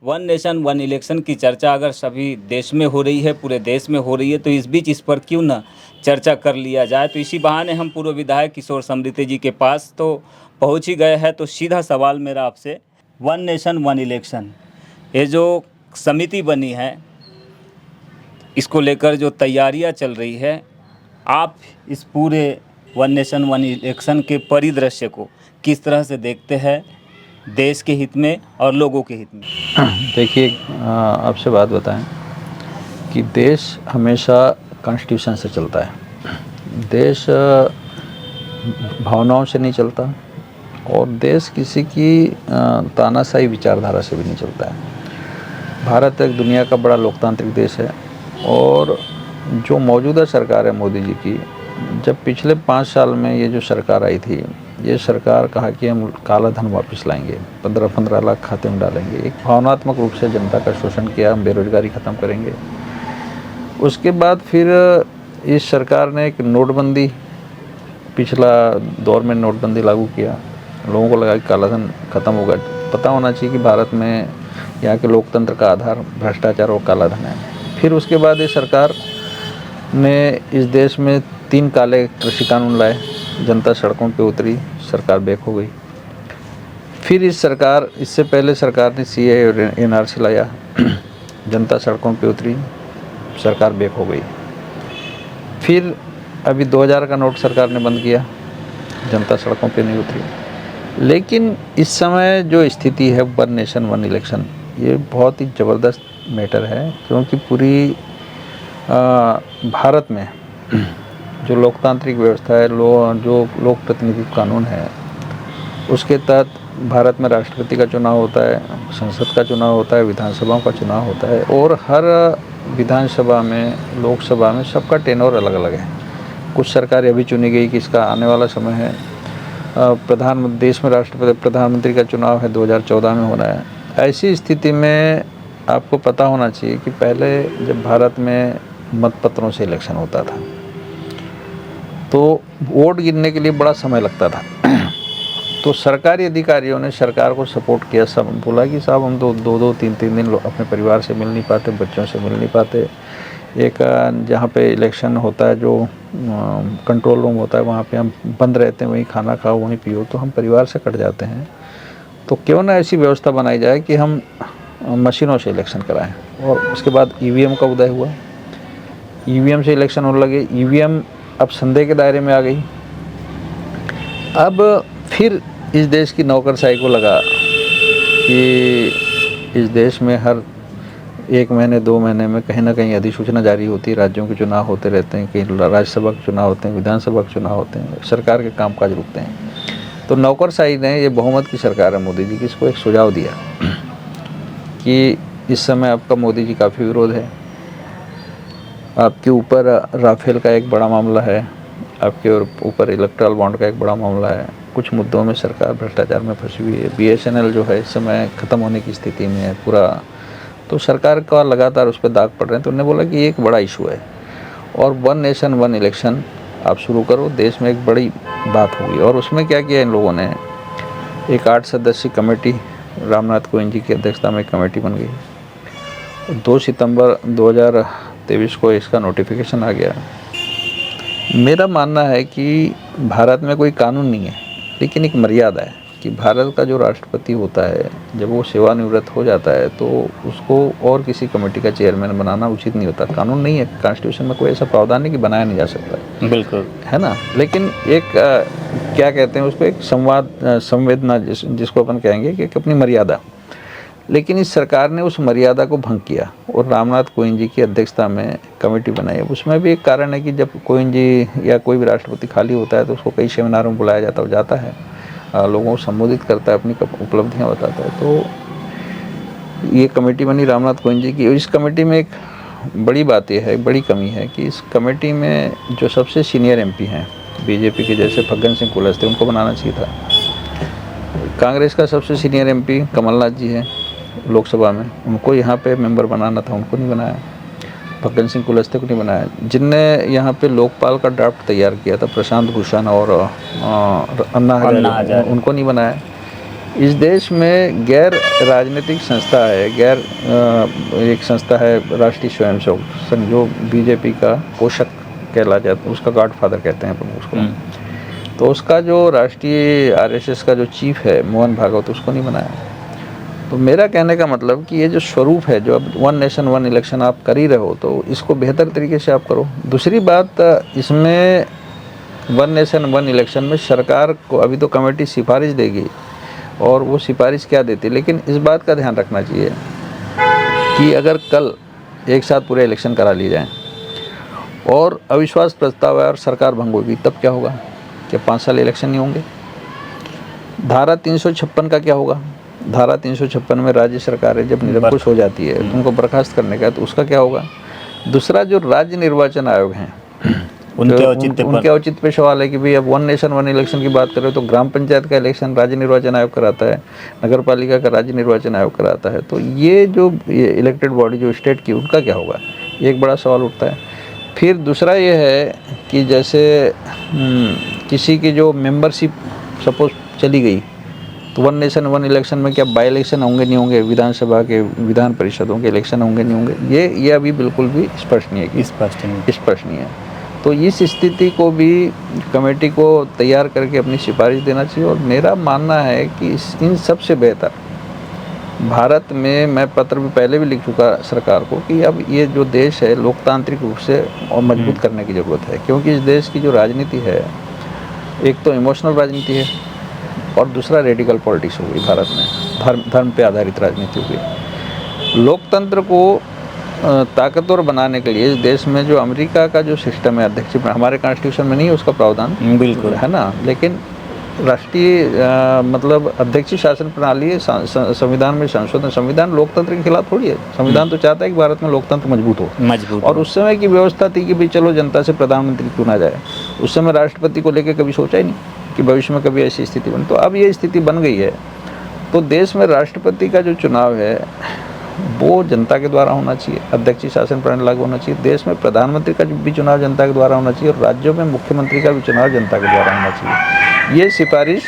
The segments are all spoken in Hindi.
वन नेशन वन इलेक्शन की चर्चा अगर सभी देश में हो रही है, पूरे देश में हो रही है, तो इस बीच इस पर क्यों ना चर्चा कर लिया जाए। तो इसी बहाने हम पूर्व विधायक किशोर समृद्धि जी के पास तो पहुंच ही गए हैं। तो सीधा सवाल मेरा आपसे, वन नेशन वन इलेक्शन, ये जो समिति बनी है, इसको लेकर जो तैयारियां चल रही है, आप इस पूरे वन नेशन वन इलेक्शन के परिदृश्य को किस तरह से देखते हैं, देश के हित में और लोगों के हित में? देखिए, आपसे बात बताएं कि देश हमेशा कॉन्स्टिट्यूशन से चलता है। देश भावनाओं से नहीं चलता और देश किसी की तानाशाही विचारधारा से भी नहीं चलता है। भारत एक दुनिया का बड़ा लोकतांत्रिक देश है और जो मौजूदा सरकार है मोदी जी की, जब पिछले 5 साल में ये जो सरकार आई थी, ये सरकार कहा कि हम काला धन वापस लाएंगे, 15-15 लाख खाते में डालेंगे, एक भावनात्मक रूप से जनता का शोषण किया, हम बेरोजगारी ख़त्म करेंगे। उसके बाद फिर इस सरकार ने एक नोटबंदी, पिछला दौर में नोटबंदी लागू किया। लोगों को लगा कि काला धन ख़त्म होगा। पता होना चाहिए कि भारत में यहाँ के लोकतंत्र का आधार भ्रष्टाचार और काला धन है। फिर उसके बाद इस सरकार ने इस देश में 3 काले कृषि कानून लाए, जनता सड़कों पे उतरी, सरकार बैक हो गई। फिर इससे पहले सरकार ने सीएए और एनआरसी लाया, जनता सड़कों पे उतरी, सरकार बैक हो गई। फिर अभी 2000 का नोट सरकार ने बंद किया, जनता सड़कों पे नहीं उतरी। लेकिन इस समय जो स्थिति है वन नेशन वन इलेक्शन, ये बहुत ही ज़बरदस्त मैटर है, क्योंकि पूरी भारत में जो लोकतांत्रिक व्यवस्था है, जो लोक प्रतिनिधित्व कानून है, उसके तहत भारत में राष्ट्रपति का चुनाव होता है, संसद का चुनाव होता है, विधानसभाओं का चुनाव होता है और हर विधानसभा में, लोकसभा में सबका टेन्योर अलग अलग है। कुछ सरकारें अभी चुनी गई कि इसका आने वाला समय है। देश में राष्ट्रपति प्रधानमंत्री का चुनाव है, 2014 में होना है। ऐसी स्थिति में आपको पता होना चाहिए कि पहले जब भारत में मतपत्रों से इलेक्शन होता था तो वोट गिनने के लिए बड़ा समय लगता था। तो सरकारी अधिकारियों ने सरकार को सपोर्ट किया, सब बोला कि साहब हम तो 2-2, 3-3 दिन अपने परिवार से मिल नहीं पाते, बच्चों से मिल नहीं पाते। एक जहाँ पे इलेक्शन होता है, जो कंट्रोल रूम होता है, वहाँ पे हम बंद रहते हैं, वहीं खाना खाओ, वहीं पियो, तो हम परिवार से कट जाते हैं। तो क्यों ना ऐसी व्यवस्था बनाई जाए कि हम मशीनों से इलेक्शन कराएं। और उसके बाद ईवीएम का उदय हुआ, ईवीएम से इलेक्शन होने लगे। ईवीएम अब संदेह के दायरे में आ गई। अब फिर इस देश की नौकरशाही को लगा कि इस देश में हर 1 महीने 2 महीने में कहीं ना कहीं अधिसूचना जारी होती है, राज्यों के चुनाव होते रहते हैं, कहीं राज्यसभा के चुनाव होते हैं, विधानसभा के चुनाव होते हैं, सरकार के कामकाज रुकते हैं। तो नौकरशाही ने, ये बहुमत की सरकार है मोदी जी की, इसको एक सुझाव दिया कि इस समय आपका मोदी जी काफ़ी विरोध है, आपके ऊपर राफेल का एक बड़ा मामला है, आपके ऊपर इलेक्ट्रल बॉन्ड का एक बड़ा मामला है, कुछ मुद्दों में सरकार भ्रष्टाचार में फंसी हुई है, बीएसएनएल जो है इस समय ख़त्म होने की स्थिति में है पूरा। तो सरकार का लगातार उस पर दाग पड़ रहे हैं। तो उन्होंने बोला कि ये एक बड़ा इशू है और वन नेशन वन इलेक्शन आप शुरू करो, देश में एक बड़ी बात होगी। और उसमें क्या किया इन लोगों ने, एक 8 सदस्यीय कमेटी, रामनाथ कोविंद जी की अध्यक्षता में एक कमेटी बन गई। 2 सितंबर 2023 को इसका नोटिफिकेशन आ गया। मेरा मानना है कि भारत में कोई कानून नहीं है, लेकिन एक मर्यादा है कि भारत का जो राष्ट्रपति होता है, जब वो सेवानिवृत्त हो जाता है तो उसको और किसी कमेटी का चेयरमैन बनाना उचित नहीं होता। कानून नहीं है, कॉन्स्टिट्यूशन में कोई ऐसा प्रावधान नहीं कि बनाया नहीं जा सकता। बिल्कुल है ना। लेकिन एक क्या कहते हैं उसको, एक संवेदना जिसको अपन कहेंगे कि एक अपनी मर्यादा। लेकिन इस सरकार ने उस मर्यादा को भंग किया और रामनाथ कोविंद जी की अध्यक्षता में कमेटी बनाई। उसमें भी एक कारण है कि जब कोविंद जी या कोई भी राष्ट्रपति खाली होता है तो उसको कई सेमिनारों में बुलाया जाता है, वो जाता है, लोगों को संबोधित करता है, अपनी उपलब्धियां बताता है। तो ये कमेटी बनी रामनाथ कोविंद जी की। इस कमेटी में एक बड़ी बात यह है, बड़ी कमी है कि इस कमेटी में जो सबसे सीनियर एमपी हैं बीजेपी के, जैसे फग्गन सिंह कुलस्ते, उनको बनाना चाहिए था। कांग्रेस का सबसे सीनियर एमपी कमलनाथ जी हैं लोकसभा में, उनको यहाँ पे मेंबर बनाना था, उनको नहीं बनाया। फग्गन सिंह कुलस्ते को नहीं बनाया। जिनने यहाँ पे लोकपाल का ड्राफ्ट तैयार किया था, प्रशांत भूषण और अन्ना हजारे, उनको नहीं बनाया। इस देश में गैर राजनीतिक संस्था है, एक संस्था है राष्ट्रीय स्वयंसेवक संघ, जो बीजेपी का पोषक कहला जाता है, उसका गॉडफादर कहते हैं अपन उसको। तो उसका जो राष्ट्रीय आरएसएस का जो चीफ है मोहन भागवत, उसको नहीं बनाया। तो मेरा कहने का मतलब कि ये जो स्वरूप है, जो अब वन नेशन वन इलेक्शन आप कर ही रहे हो, तो इसको बेहतर तरीके से आप करो। दूसरी बात, इसमें वन नेशन वन इलेक्शन में सरकार को अभी तो कमेटी सिफारिश देगी, और वो सिफारिश क्या देती है, लेकिन इस बात का ध्यान रखना चाहिए कि अगर कल एक साथ पूरे इलेक्शन करा लिए जाएं और अविश्वास प्रस्ताव है और सरकार भंग होगी, तब क्या होगा? क्या 5 साल इलेक्शन नहीं होंगे? धारा 356 का क्या होगा? धारा 356 में राज्य सरकारें जब निरंकुश हो जाती है तो उनको बर्खास्त करने का, तो उसका क्या होगा? दूसरा, जो राज्य निर्वाचन आयोग हैं उनके औचित्य पे सवाल है कि भाई अब वन नेशन वन इलेक्शन की बात करें तो ग्राम पंचायत का इलेक्शन राज्य निर्वाचन आयोग कराता है, नगर पालिका का राज्य निर्वाचन आयोग कराता है। तो ये जो इलेक्टेड बॉडी जो स्टेट की, उनका क्या होगा? एक बड़ा सवाल उठता है। फिर दूसरा ये है कि जैसे किसी की जो मेंबरशिप सपोज चली गई, तो वन नेशन वन इलेक्शन में क्या बाई इलेक्शन होंगे नहीं होंगे, विधानसभा के विधान परिषदों के इलेक्शन होंगे नहीं होंगे? ये अभी बिल्कुल भी स्पष्ट नहीं है, स्पष्ट नहीं है। तो इस स्थिति को भी कमेटी को तैयार करके अपनी सिफारिश देना चाहिए। और मेरा मानना है कि इन सबसे बेहतर भारत में, मैं पत्र भी पहले भी लिख चुका सरकार को, कि अब ये जो देश है लोकतांत्रिक रूप से और मजबूत करने की ज़रूरत है। क्योंकि इस देश की जो राजनीति है, एक तो इमोशनल राजनीति है और दूसरा रेडिकल पॉलिटिक्स हो गई भारत में, धर्म पे आधारित राजनीति हो गई। लोकतंत्र को ताकतवर बनाने के लिए इस देश में जो अमेरिका का जो सिस्टम है अध्यक्ष, हमारे कॉन्स्टिट्यूशन में नहीं है उसका प्रावधान, बिल्कुल है ना, लेकिन राष्ट्रीय मतलब अध्यक्षीय शासन प्रणाली संविधान में संशोधन, संविधान लोकतंत्र के खिलाफ थोड़ी है। संविधान तो चाहता है कि भारत में लोकतंत्र मजबूत हो। और उस समय की व्यवस्था थी कि भाई चलो जनता से प्रधानमंत्री चुना जाए। उस समय राष्ट्रपति को लेकर कभी सोचा ही नहीं कि भविष्य में कभी ऐसी स्थिति बने। तो अब ये स्थिति बन गई है। तो देश में राष्ट्रपति का जो चुनाव है वो जनता के द्वारा होना चाहिए, अध्यक्षीय शासन प्रणाली लागू होना चाहिए। देश में प्रधानमंत्री का भी चुनाव जनता के द्वारा होना चाहिए और राज्यों में मुख्यमंत्री का भी चुनाव जनता के द्वारा होना चाहिए। ये सिफारिश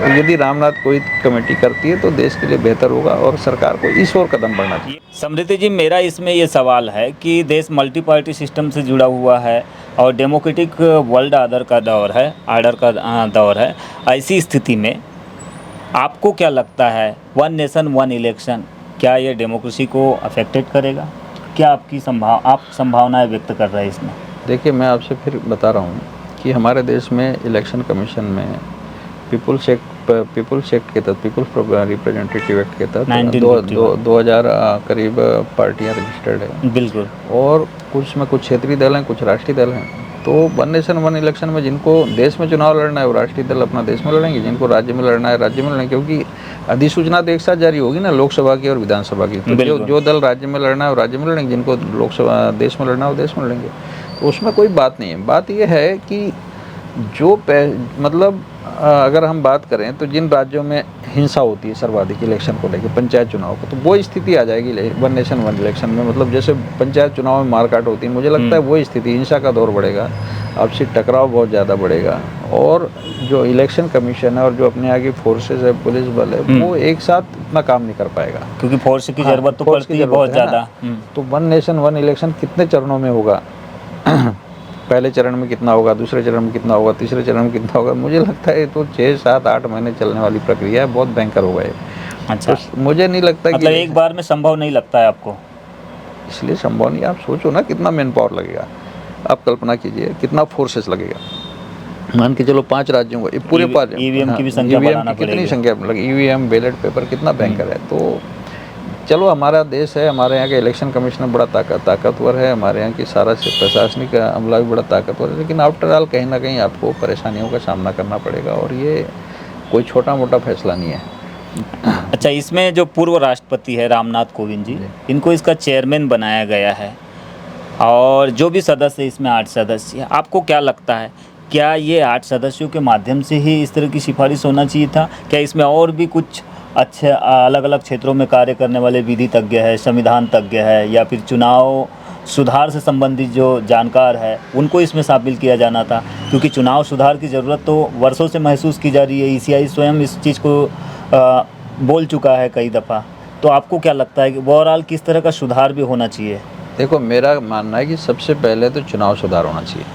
यदि रामनाथ कोविंद कमेटी करती है तो देश के लिए बेहतर होगा और सरकार को इस ओर कदम बढ़ना चाहिए। समृद्धि जी, मेरा इसमें ये सवाल है कि देश मल्टी पार्टी सिस्टम से जुड़ा हुआ है और डेमोक्रेटिक वर्ल्ड आर्डर का दौर है। ऐसी स्थिति में आपको क्या लगता है, वन नेशन वन इलेक्शन क्या ये डेमोक्रेसी को अफेक्टेड करेगा? क्या आपकी संभावनाएं व्यक्त कर रहे हैं इसमें? देखिए, मैं आपसे फिर बता रहा हूँ कि हमारे देश में इलेक्शन कमीशन में पीपुल्स एक्ट के तहत, पीपुल्स रिप्रेजेंटेटिव एक्ट के तहत 2000 करीब पार्टियां रजिस्टर्ड है। बिल्कुल। और कुछ में कुछ क्षेत्रीय दल हैं, कुछ राष्ट्रीय दल हैं। तो वन नेशन वन इलेक्शन में जिनको देश में चुनाव लड़ना है वो राष्ट्रीय दल अपना देश में लड़ेंगे, जिनको राज्य में लड़ना है राज्य में लड़ेंगे, क्योंकि अधिसूचना तो एक साथ जारी होगी ना, लोकसभा की और विधानसभा की। तो जो दल राज्य में लड़ना है वो राज्य में लड़ेंगे, जिनको लोकसभा देश में लड़ना है वो देश में लड़ेंगे। तो उसमें कोई बात नहीं है। बात यह है कि जो मतलब अगर हम बात करें तो जिन राज्यों में हिंसा होती है सर्वाधिक इलेक्शन को लेकर, पंचायत चुनाव को, तो वो स्थिति आ जाएगी वन नेशन वन इलेक्शन में। मतलब जैसे पंचायत चुनाव में मारकाट होती है, मुझे लगता है वो स्थिति, हिंसा का दौर बढ़ेगा, आपसी टकराव बहुत ज़्यादा बढ़ेगा। और जो इलेक्शन कमीशन है और जो अपने आगे फोर्सेज है, पुलिस बल है, वो एक साथ इतना काम नहीं कर पाएगा, क्योंकि फोर्स की जरूरत तो पड़ती है बहुत ज़्यादा। तो वन नेशन वन इलेक्शन कितने चरणों में होगा, पहले चरण में कितना होगा, दूसरे चरण में कितना होगा, तीसरे चरण में कितना होगा, मुझे लगता है तो 6, 7, 8 महीने चलने वाली प्रक्रिया है, बहुत भयंकर होगा ये। अच्छा, तो मुझे नहीं लगता मतलब एक बार में संभव नहीं लगता है आपको? इसलिए संभव नहीं, आप सोचो ना कितना मैन पावर लगेगा, आप कल्पना कीजिए कितना फोर्सेस लगेगा। मान के चलो 5 राज्यों को पूरे ईवीएम की भी संख्या बढ़ाना पड़ेगी, कितनी संख्या मतलब ईवीएम बैलेट पेपर कितना भयंकर है। तो चलो हमारा देश है, हमारे यहाँ के इलेक्शन कमिश्नर बड़ा ताकतवर है, हमारे यहाँ की सारा से प्रशासनिक अमला भी बड़ा ताकतवर है, लेकिन आफ्टर ऑल कहीं ना कहीं आपको परेशानियों का सामना करना पड़ेगा और ये कोई छोटा मोटा फैसला नहीं है। अच्छा, इसमें जो पूर्व राष्ट्रपति है रामनाथ कोविंद जी, इनको इसका चेयरमैन बनाया गया है और जो भी सदस्य इसमें 8 सदस्य है, आपको क्या लगता है, क्या ये 8 सदस्यों के माध्यम से ही इस तरह की सिफारिश होना चाहिए था? क्या इसमें और भी कुछ अच्छे अलग अलग क्षेत्रों में कार्य करने वाले विधि तज्ञ है, संविधान तज्ञ है, या फिर चुनाव सुधार से संबंधित जो जानकार है उनको इसमें शामिल किया जाना था, क्योंकि चुनाव सुधार की ज़रूरत तो वर्षों से महसूस की जा रही है। ईसीआई स्वयं इस चीज़ को बोल चुका है कई दफ़ा। तो आपको क्या लगता है कि ओवरऑल किस तरह का सुधार भी होना चाहिए? देखो, मेरा मानना है कि सबसे पहले तो चुनाव सुधार होना चाहिए।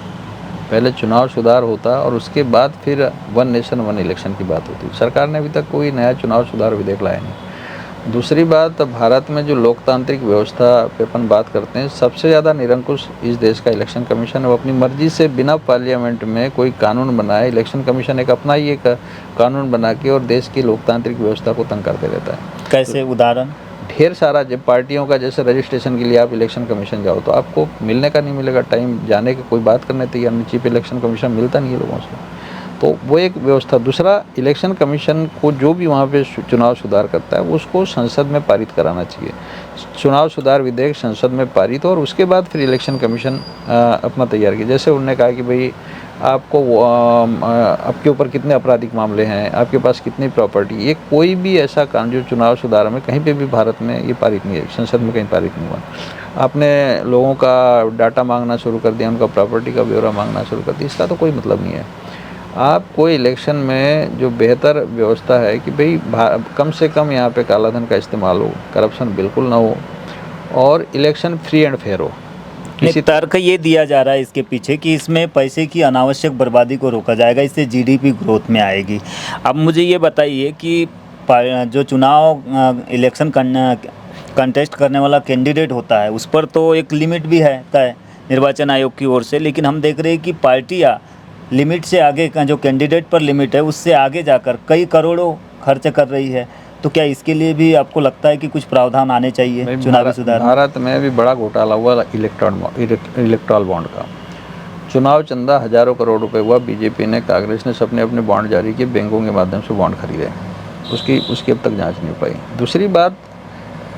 पहले चुनाव सुधार होता और उसके बाद फिर वन नेशन वन इलेक्शन की बात होती। सरकार ने अभी तक कोई नया चुनाव सुधार विधेयक लाया नहीं। दूसरी बात, भारत में जो लोकतांत्रिक व्यवस्था पे अपन बात करते हैं, सबसे ज़्यादा निरंकुश इस देश का इलेक्शन कमीशन है। वो अपनी मर्जी से बिना पार्लियामेंट में कोई कानून बनाए, इलेक्शन कमीशन एक अपना ही एक कानून बना के और देश की लोकतांत्रिक व्यवस्था को तंग करते रहता है। कैसे? उदाहरण? ढेर सारा, जब पार्टियों का जैसे रजिस्ट्रेशन के लिए आप इलेक्शन कमीशन जाओ तो आपको मिलने का नहीं मिलेगा टाइम, जाने के कोई बात करने तैयार नहीं। चीफ इलेक्शन कमीशन मिलता नहीं है लोगों से, तो वो एक व्यवस्था। दूसरा, इलेक्शन कमीशन को जो भी वहाँ पे चुनाव सुधार करता है उसको संसद में पारित कराना चाहिए। चुनाव सुधार विधेयक संसद में पारित हो और उसके बाद फिर इलेक्शन कमीशन अपना तैयार किया। जैसे उन्होंने कहा कि भाई आपको आपके ऊपर कितने आपराधिक मामले हैं, आपके पास कितनी प्रॉपर्टी, ये कोई भी ऐसा कानून जो चुनाव सुधार में कहीं पे भी भारत में ये पारित नहीं है, संसद में कहीं पारित नहीं हुआ। आपने लोगों का डाटा मांगना शुरू कर दिया, उनका प्रॉपर्टी का ब्यौरा मांगना शुरू कर दिया, इसका तो कोई मतलब नहीं है। आप कोई इलेक्शन में जो बेहतर व्यवस्था है कि भाई कम से कम यहाँ पे काला धन का इस्तेमाल हो, करप्शन बिल्कुल ना हो और इलेक्शन फ्री एंड फेयर हो। किसी तर्क ये दिया जा रहा है इसके पीछे कि इसमें पैसे की अनावश्यक बर्बादी को रोका जाएगा, इससे जीडीपी ग्रोथ में आएगी। अब मुझे ये बताइए कि जो चुनाव इलेक्शन कंटेस्ट करने वाला कैंडिडेट होता है उस पर तो एक लिमिट भी है तय निर्वाचन आयोग की ओर से, लेकिन हम देख रहे हैं कि पार्टियां लिमिट से आगे का जो कैंडिडेट पर लिमिट है उससे आगे जाकर कई करोड़ों खर्च कर रही है। तो क्या इसके लिए भी आपको लगता है कि कुछ प्रावधान आने चाहिए चुनावी सुधार? भारत में भी बड़ा घोटाला हुआ इलेक्ट्रल बॉन्ड का। चुनाव चंदा हजारों करोड़ रुपए हुआ। बीजेपी ने, कांग्रेस ने, सबने अपने बॉन्ड जारी किए, बैंकों के माध्यम से बॉन्ड खरीदे। उसकी अब तक जांच नहीं हो पाई। दूसरी बात,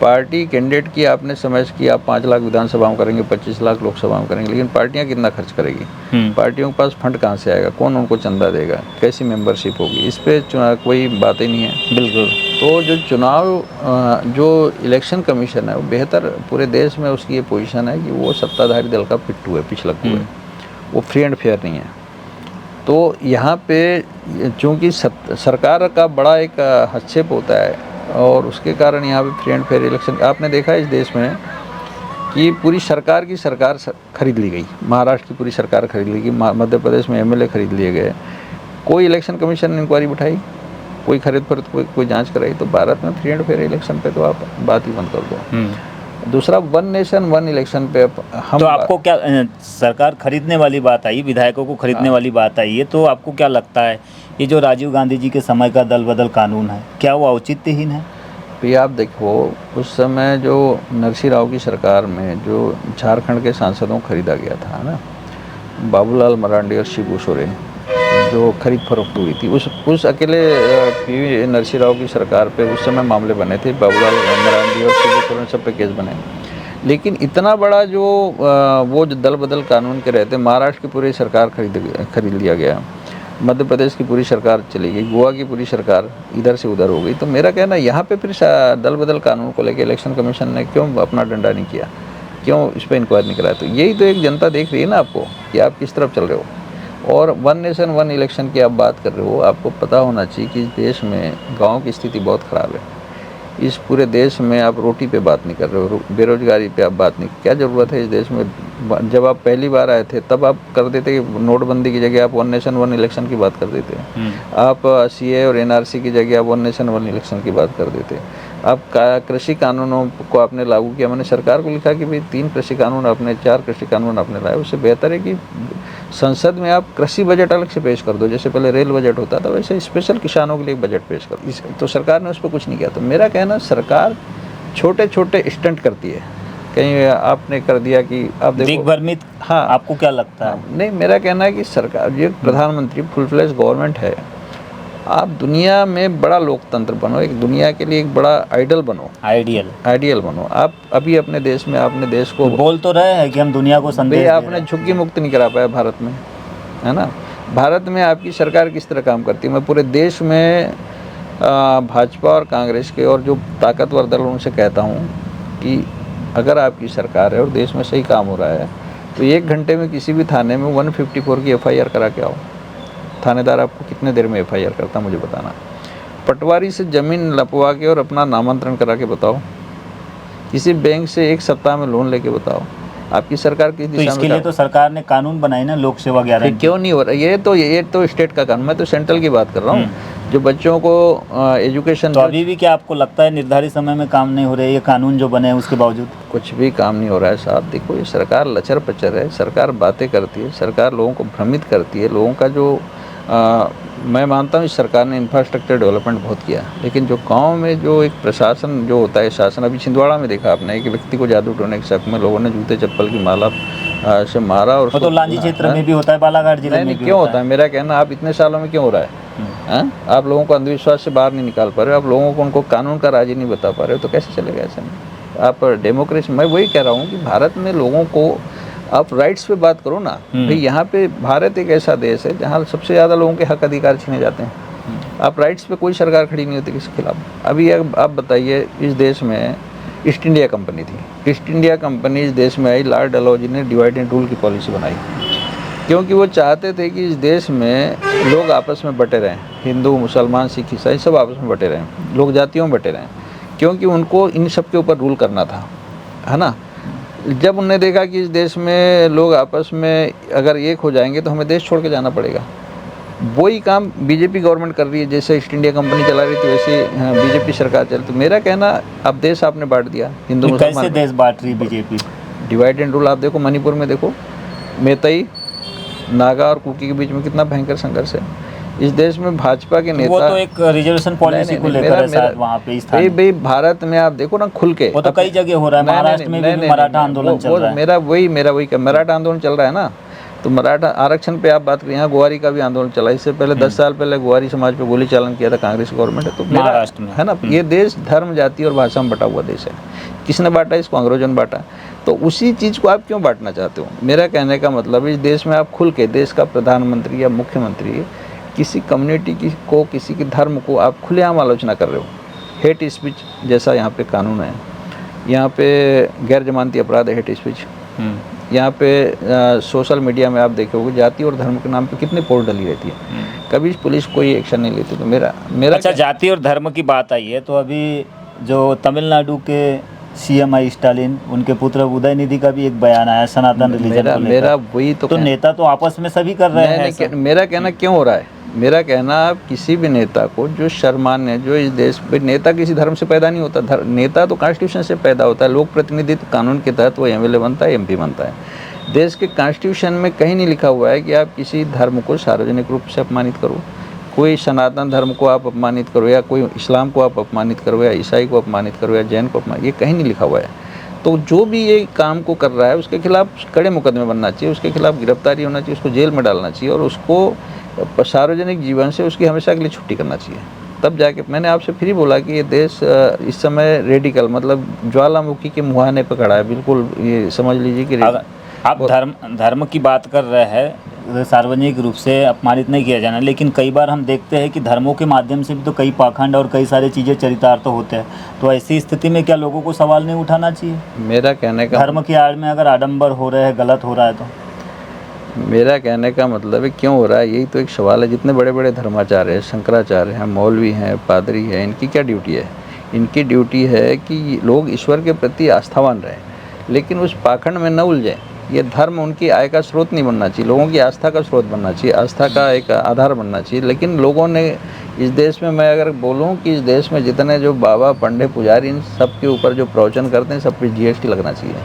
पार्टी कैंडिडेट की आपने समझ कि आप 5 लाख विधानसभा में करेंगे, 25 लाख लोकसभा में करेंगे, लेकिन पार्टियां कितना खर्च करेगी? पार्टियों के पास फंड कहाँ से आएगा? कौन उनको चंदा देगा? कैसी मेंबरशिप होगी? इस पे कोई बात ही नहीं है। बिल्कुल। तो जो चुनाव जो इलेक्शन कमीशन है वो बेहतर, पूरे देश में उसकी ये पोजीशन है कि वो सत्ताधारी दल का पिट्ठू है, पिछलग्गू है, वो फ्री एंड फेयर नहीं है। तो यहाँ पे चूँकि सरकार का बड़ा एक हस्तक्षेप होता है और उसके कारण यहाँ पे फ्री एंड फेयर इलेक्शन, आपने देखा है इस देश में कि पूरी सरकार की सरकार खरीद ली गई। महाराष्ट्र की पूरी सरकार खरीद ली गई, मध्य प्रदेश में एमएलए खरीद लिए गए। कोई इलेक्शन कमीशन ने इंक्वायरी बिठाई, कोई खरीद पर कोई जांच कराई? तो भारत में फ्री एंड फेयर इलेक्शन पे तो आप बात ही बंद कर दो। दूसरा, वन नेशन वन इलेक्शन पे हम, तो आपको क्या, सरकार खरीदने वाली बात आई, विधायकों को खरीदने वाली बात आई है, तो आपको क्या लगता है ये जो राजीव गांधी जी के समय का दल बदल कानून है, क्या वो औचित्यहीन है? तो आप देखो, उस समय जो नरसिंह राव की सरकार में जो झारखंड के सांसदों को खरीदा गया था ना, बाबूलाल मरांडी और शिबू सोरेन, जो खरीद फरोख्त हुई थी, उस अकेले पीवी नरसिंह राव की सरकार पे उस समय मामले बने थे। बाबूलाल मरांडी और शिबू सोरेन सब पे केस बने। लेकिन इतना बड़ा जो वो जो दल बदल कानून के रहते, महाराष्ट्र की पूरी सरकार खरीद लिया गया, मध्य प्रदेश की पूरी सरकार चली गई, गोवा की पूरी सरकार इधर से उधर हो गई। तो मेरा कहना है यहाँ पे फिर दल बदल कानून को लेकर इलेक्शन कमीशन ने क्यों अपना डंडा नहीं किया, क्यों इस पर इंक्वायरी नहीं कराया? तो यही तो एक जनता देख रही है ना आपको कि आप किस तरफ चल रहे हो। और वन नेशन वन इलेक्शन की आप बात कर रहे हो, आपको पता होना चाहिए कि इस देश में गाँव की स्थिति बहुत ख़राब है। इस पूरे देश में आप रोटी पे बात नहीं कर रहे हो, बेरोजगारी पे आप बात नहीं, क्या ज़रूरत है इस देश में? जब आप पहली बार आए थे तब आप कर देते कि नोटबंदी की जगह आप वन नेशन वन इलेक्शन की बात कर देते। आप सीए और एनआरसी की जगह आप वन नेशन वन इलेक्शन की बात कर देते। आप कृषि कानूनों को आपने लागू किया, मैंने सरकार को लिखा कि भाई 3 कृषि कानून आपने, 4 कृषि कानून आपने लाए, उससे बेहतर है कि संसद में आप कृषि बजट अलग से पेश कर दो, जैसे पहले रेल बजट होता था वैसे स्पेशल किसानों के लिए बजट पेश कर दो। तो सरकार ने उस पर कुछ नहीं किया। तो मेरा कहना, सरकार छोटे छोटे स्टंट करती है। कहीं आपने कर दिया कि आप देखो बिग भरमित, हाँ, आपको क्या लगता है? नहीं, मेरा कहना है कि सरकार, ये प्रधानमंत्री फुल फ्लेज गवर्नमेंट है, आप दुनिया में बड़ा लोकतंत्र बनो, एक दुनिया के लिए एक बड़ा आइडियल बनो। आप अभी अपने देश में, आपने देश को बोल तो रहे हैं कि हम दुनिया को संदेश, आपने झुग्गी मुक्त नहीं करा पाया भारत में, है ना? भारत में आपकी सरकार किस तरह काम करती है? मैं पूरे देश में भाजपा और कांग्रेस के और जो ताकतवर दल उनसे कहता हूँ कि अगर आपकी सरकार है और देश में सही काम हो रहा है तो 1 घंटे में किसी भी थाने में 154 की FIR करा के आओ। थानेदार आपको कितने देर में FIR करता मुझे बताना। पटवारी से ज़मीन लपवा के और अपना नामांतरण करा के बताओ। किसी बैंक से 1 सप्ताह में लोन लेके बताओ। आपकी सरकार किस तो दिशा इसके में लिए तो सरकार ने कानून बनाई ना, लोक सेवा फिर गारंटी। क्यों नहीं हो रहा? ये तो स्टेट का कानून, मैं तो सेंट्रल की बात कर रहा हूँ। जो बच्चों को एजुकेशन, तो अभी भी क्या आपको लगता है निर्धारित समय में काम नहीं हो रहे ये कानून जो बने हैं उसके बावजूद? कुछ भी काम नहीं हो रहा है साहब। देखो ये सरकार लचर पचर है, सरकार बातें करती है, सरकार लोगों को भ्रमित करती है। लोगों का जो मैं मानता हूँ इस सरकार ने इंफ्रास्ट्रक्चर डेवलपमेंट बहुत किया, लेकिन जो गांव में जो एक प्रशासन जो होता है, शासन, अभी छिंदवाड़ा में देखा आपने एक व्यक्ति को जादू टोने के शक में लोगों ने जूते चप्पल की माला से मारा। और वो तो लांजी क्षेत्र में भी होता है, बालाघाट जिले में नहीं भी क्यों होता है? मेरा कहना, आप इतने सालों में क्यों हो रहा है? आप लोगों को अंधविश्वास से बाहर नहीं निकाल पा रहे हो, आप लोगों को उनको कानून का राज ही नहीं बता पा रहे हो, तो कैसे चलेगा ऐसे में? आप डेमोक्रेसी, मैं वही कह रहा हूँ कि भारत में लोगों को आप राइट्स पे बात करो ना भाई। यहाँ पे भारत एक ऐसा देश है जहाँ सबसे ज़्यादा लोगों के हक अधिकार छीने जाते हैं। आप राइट्स पे कोई सरकार खड़ी नहीं होती किसी के खिलाफ। अभी आप बताइए, इस देश में ईस्ट इंडिया कंपनी थी। ईस्ट इंडिया कंपनी इस देश में आई, लॉर्ड डलहौजी ने डिवाइड एंड रूल की पॉलिसी बनाई, क्योंकि वो चाहते थे कि इस देश में लोग आपस में बटे रहें, हिंदू मुसलमान सिख ईसाई सब आपस में बटे रहें, लोग जातियों में बटे रहें, क्योंकि उनको इन सब के ऊपर रूल करना था, है ना। जब उन्होंने देखा कि इस देश में लोग आपस में अगर एक हो जाएंगे तो हमें देश छोड़ के जाना पड़ेगा। वही काम बीजेपी गवर्नमेंट कर रही है। जैसे ईस्ट इंडिया कंपनी चला रही थी वैसे बीजेपी सरकार चल। तो मेरा कहना, अब देश आपने बांट दिया हिंदू मुसलमान। कैसे देश बांट रही बीजेपी? Divide and rule. आप देखो मणिपुर में, देखो मैतई, नागा और कुकी के बीच में कितना भयंकर संघर्ष है। इस देश में भाजपा के नेता, वो तो एक रिजर्वेशन पॉलिसी को लेकर है शायद वहाँ पे इस स्थान। भाई भारत में आप देखो ना खुल के, वो तो कई जगह हो रहा है, महाराष्ट्र में भी मराठा आंदोलन चल रहा है। मेरा वही मराठा आंदोलन चल रहा है ना। तो मराठा आरक्षण पे आप बात करें, यहाँ ग्वारी का भी आंदोलन चला। इससे पहले 10 साल पहले ग्वारी समाज पे गोली चालन किया था कांग्रेस गवर्नमेंट है। तो महाराष्ट्र में है ना, ये देश धर्म जाति और भाषा में बटा हुआ देश है। किसने बांटा इसको? अंग्रेजों ने बांटा। तो उसी चीज़ को आप क्यों बांटना चाहते हो? मेरा कहने का मतलब, इस देश में आप खुल के, देश का प्रधानमंत्री या मुख्यमंत्री किसी कम्युनिटी की को, किसी के धर्म को आप खुलेआम आलोचना कर रहे हो। हेट स्पीच जैसा यहाँ पे कानून है, यहाँ पे गैर जमानती अपराध है हेट स्पीच। यहाँ पे सोशल मीडिया में आप देखोगे जाति और धर्म के नाम पे कितनी पोल डली रहती है, कभी पुलिस कोई एक्शन नहीं लेती। तो मेरा अच्छा, जाति और धर्म की बात आई है तो अभी जो तमिलनाडु के CM आई स्टालिन, उनके पुत्र उदयनिधि का भी एक बयान आया सनातन रिलीजन को मेरा वही तो नेता तो आपस में सभी कर रहे हैं। मेरा कहना क्यों हो रहा है, मेरा कहना, आप किसी भी नेता को जो शर्मान्य, जो इस देश में, नेता किसी धर्म से पैदा नहीं होता। नेता तो कॉन्स्टिट्यूशन से पैदा होता है। लोक प्रतिनिधित्व कानून के तहत वो MLA बनता है, MP बनता है। देश के कॉन्स्टिट्यूशन में कहीं नहीं लिखा हुआ है कि आप किसी धर्म को सार्वजनिक रूप से अपमानित करो। कोई सनातन धर्म को आप अपमानित करो, या कोई इस्लाम को आप अपमानित करो, या ईसाई को अपमानित करो, या जैन को अपमानित, ये कहीं नहीं लिखा हुआ है। तो जो भी ये काम को कर रहा है उसके खिलाफ कड़े मुकदमे बनना चाहिए, उसके खिलाफ गिरफ्तारी होना चाहिए, उसको जेल में डालना चाहिए, और उसको सार्वजनिक जीवन से उसकी हमेशा के लिए छुट्टी करना चाहिए। तब जाके मैंने आपसे फिर ही बोला कि ये देश इस समय रेडिकल, मतलब ज्वालामुखी के मुहाने पर खड़ा है। बिल्कुल ये समझ लीजिए कि आप धर्म की बात कर रहे हैं, सार्वजनिक रूप से अपमानित नहीं किया जाना, लेकिन कई बार हम देखते हैं कि धर्मों के माध्यम से भी तो कई पाखंड और कई सारी चीज़ें चरितार्थ होते हैं। तो ऐसी स्थिति में क्या लोगों को सवाल नहीं उठाना चाहिए? मेरा कहने का, धर्म की आड़ में अगर आडंबर हो रहे हैं, गलत हो रहा है, तो मेरा कहने का मतलब है क्यों हो रहा है, यही तो एक सवाल है। जितने बड़े बड़े धर्माचार्य हैं, शंकराचार्य हैं, मौलवी हैं, पादरी हैं, इनकी क्या ड्यूटी है? इनकी ड्यूटी है कि लोग ईश्वर के प्रति आस्थावान रहें, लेकिन उस पाखंड में न उलझें। ये धर्म उनकी आय का स्रोत नहीं बनना चाहिए, लोगों की आस्था का स्रोत बनना चाहिए, आस्था का एक आधार बनना चाहिए। लेकिन लोगों ने इस देश में, मैं अगर बोलूं कि इस देश में जितने जो बाबा, पंडित, पुजारी, इन सब के ऊपर जो प्रवचन करते हैं, सब पे GST लगना चाहिए।